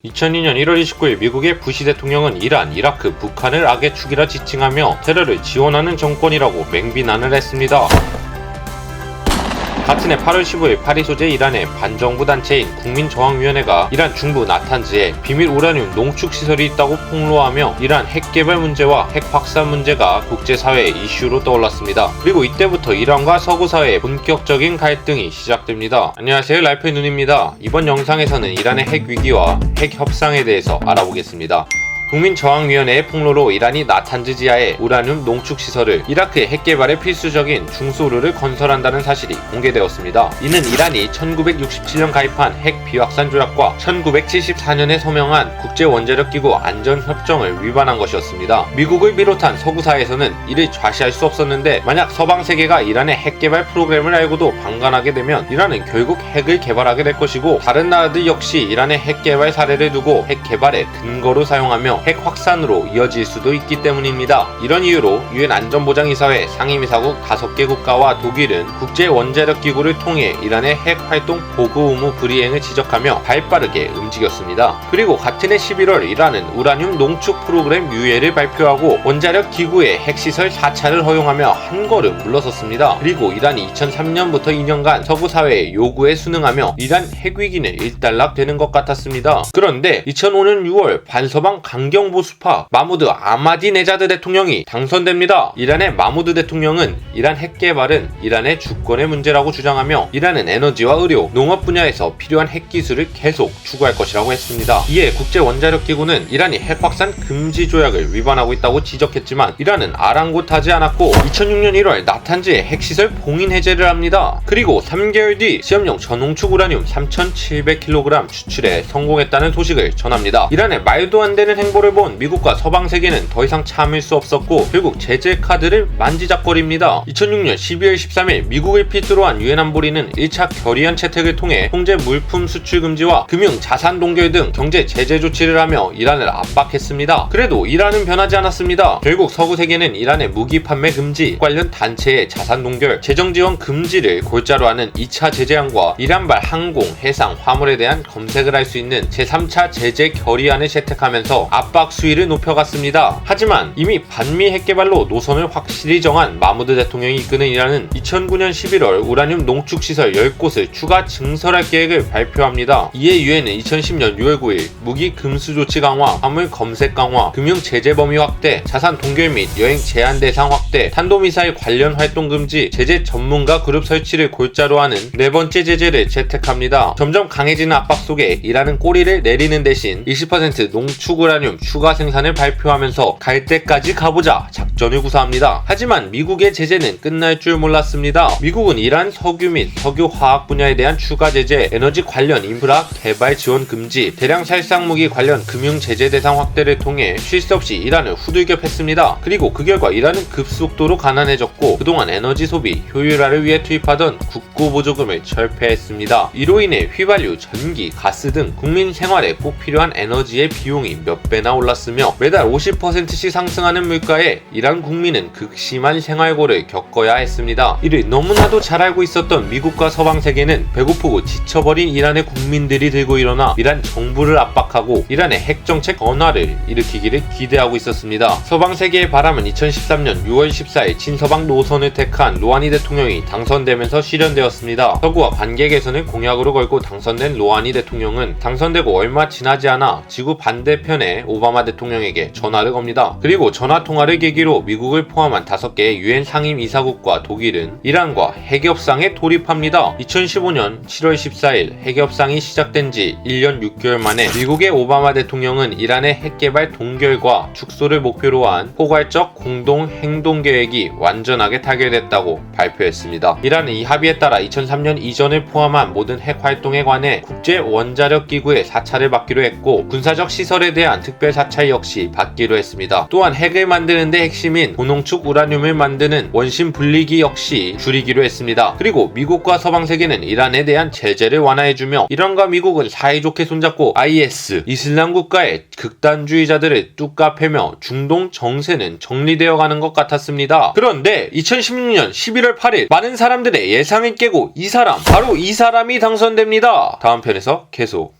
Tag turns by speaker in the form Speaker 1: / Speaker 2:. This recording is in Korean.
Speaker 1: 2002년 1월 29일 미국의 부시 대통령은 이란, 이라크, 북한을 악의 축이라 지칭하며 테러를 지원하는 정권이라고 맹비난을 했습니다. 같은 해 8월 15일 파리 소재 이란의 반정부 단체인 국민저항위원회가 이란 중부 나탄즈에 비밀 우라늄 농축 시설이 있다고 폭로하며 이란 핵 개발 문제와 핵 확산 문제가 국제사회의 이슈로 떠올랐습니다. 그리고 이때부터 이란과 서구 사회의 본격적인 갈등이 시작됩니다. 안녕하세요, 라이프의 눈입니다. 이번 영상에서는 이란의 핵 위기와 핵 협상에 대해서 알아보겠습니다. 국민저항위원회의 폭로로 이란이 나탄즈 지하에 우라늄 농축시설을 이라크의 핵개발에 필수적인 중수호를 건설한다는 사실이 공개되었습니다. 이는 이란이 1967년 가입한 핵비확산 조약과 1974년에 서명한 국제원자력기구 안전협정을 위반한 것이었습니다. 미국을 비롯한 서구사회에서는 이를 좌시할 수 없었는데 만약 서방세계가 이란의 핵개발 프로그램을 알고도 방관하게 되면 이란은 결국 핵을 개발하게 될 것이고 다른 나라들 역시 이란의 핵개발 사례를 두고 핵개발의 근거로 사용하며 핵 확산으로 이어질 수도 있기 때문입니다. 이런 이유로 유엔 안전보장이사회 상임이사국 5개 국가와 독일은 국제원자력기구를 통해 이란의 핵 활동 보고 의무 불이행을 지적하며 발빠르게 움직였습니다. 그리고 같은 해 11월 이란은 우라늄 농축 프로그램 유예를 발표하고 원자력 기구의 핵시설 4차를 허용하며 한 걸음 물러섰습니다. 그리고 이란이 2003년부터 2년간 서구사회의 요구에 순응하며 이란 핵위기는 일단락되는 것 같았습니다. 그런데 2005년 6월 반서방 강경보수파 마무드 아마디네자드 대통령이 당선됩니다. 이란의 마무드 대통령은 이란 핵개발은 이란의 주권의 문제라고 주장하며 이란은 에너지와 의료, 농업 분야에서 필요한 핵기술을 계속 추구할 것이라고 했습니다. 이에 국제원자력기구는 이란이 핵확산 금지 조약을 위반하고 있다고 지적했지만 이란은 아랑곳하지 않았고 2006년 1월 나탄즈의 핵시설 봉인 해제를 합니다. 그리고 3개월 뒤 시험용 전홍축 우라늄 3,700kg 추출에 성공했다는 소식을 전합니다. 이란의 말도 안 되는 행보를 본 미국과 서방 세계는 더 이상 참을 수 없었고 결국 제재 카드를 만지작거립니다. 2006년 12월 13일 미국을 필두로 한 유엔 안보리는 1차 결의안 채택을 통해 통제 물품 수출 금지와 금융 자산 동결 등 경제 제재 조치를 하며 이란을 압박했습니다. 그래도 이란은 변하지 않았습니다. 결국 서구 세계는 이란의 무기 판매 금지, 관련 단체의 자산 동결, 재정 지원 금지를 골자로 하는 2차 제재안과 이란발 항공, 해상, 화물에 대한 검색을 할 수 있는 제3차 제재 결의안을 채택하면서 압박 수위를 높여갔습니다. 하지만 이미 반미 핵개발로 노선을 확실히 정한 마무드 대통령이 이끄는 이란은 2009년 11월 우라늄 농축시설 10곳을 추가 증설할 계획을 발표합니다. 이에 유엔은 2010년 6월 9일 무기 금수 조치 강화, 화물 검색 강화, 금융 제재 범위 확대, 자산 동결 및 여행 제한 대상 확대, 탄도미사일 관련 활동 금지, 제재 전문가 그룹 설치를 골자로 하는 네 번째 제재를 채택합니다. 점점 강해지는 압박 속에 이란은 꼬리를 내리는 대신 20% 농축 우라늄 추가 생산을 발표하면서 갈 때까지 가보자 작전을 구사합니다. 하지만 미국의 제재는 끝날 줄 몰랐습니다. 미국은 이란 석유 및 석유화학 분야에 대한 추가 제재, 에너지 관련 인프라 개발 지원 금지, 대량 살상 무기 관련 금융 제재 대상 확대를 통해 쉴 새 없이 이란을 후들겨 했습니다. 그리고 그 결과 이란은 급속도로 가난해졌고 그동안 에너지 소비 효율화를 위해 투입하던 국고 보조금을 철폐했습니다. 이로 인해 휘발유, 전기, 가스 등 국민 생활에 꼭 필요한 에너지의 비용이 몇 배나 올랐으며 매달 50%씩 상승하는 물가에 이란 국민은 극심한 생활고를 겪어야 했습니다. 이를 너무나도 잘 알고 있었던 미국과 서방 세계는 배고프고 지쳐버린 이란의 국민들이 들고 일어나 이란 정부를 압박하고 이란의 핵정책 변화를 일으키기를 기대하고 있었습니다. 서방 세계의 바람은 2013년 6월 14일 친서방 노선을 택한 로하니 대통령이 당선되면서 실현되었습니다. 서구와 관계 개선을 공약으로 걸고 당선된 로하니 대통령은 당선되고 얼마 지나지 않아 지구 반대편의 오바마 대통령에게 전화를 겁니다. 그리고 전화통화를 계기로 미국을 포함한 5개의 유엔 상임이사국과 독일은 이란과 핵협상에 돌입합니다. 2015년 7월 14일 핵협상이 시작된 지 1년 6개월 만에 미국의 오바마 대통령은 이란의 핵개발 동결과 축소를 목표로 한 포괄적 공동 행동계획이 완전하게 타결됐다고 발표했습니다. 이란은 이 합의에 따라 2003년 이전을 포함한 모든 핵 활동에 관해 국제원자력기구의 사찰을 받기로 했고 군사적 시설에 대한 특별 사찰 역시 받기로 했습니다. 또한 핵을 만드는데 핵심인 고농축 우라늄을 만드는 원심 분리기 역시 줄이기로 했습니다. 그리고 미국과 서방 세계는 이란에 대한 제재를 완화해주며 이란과 미국은 사이좋게 손잡고 IS, 이슬람 국가의 극단주의자들을 뚝까 패며 중동 정세는 정리되어 가는 것 같았습니다. 그런데 2016년 11월 8일 많은 사람들의 예상을 깨고 바로 이 사람이 당선됩니다. 다음 편에서 계속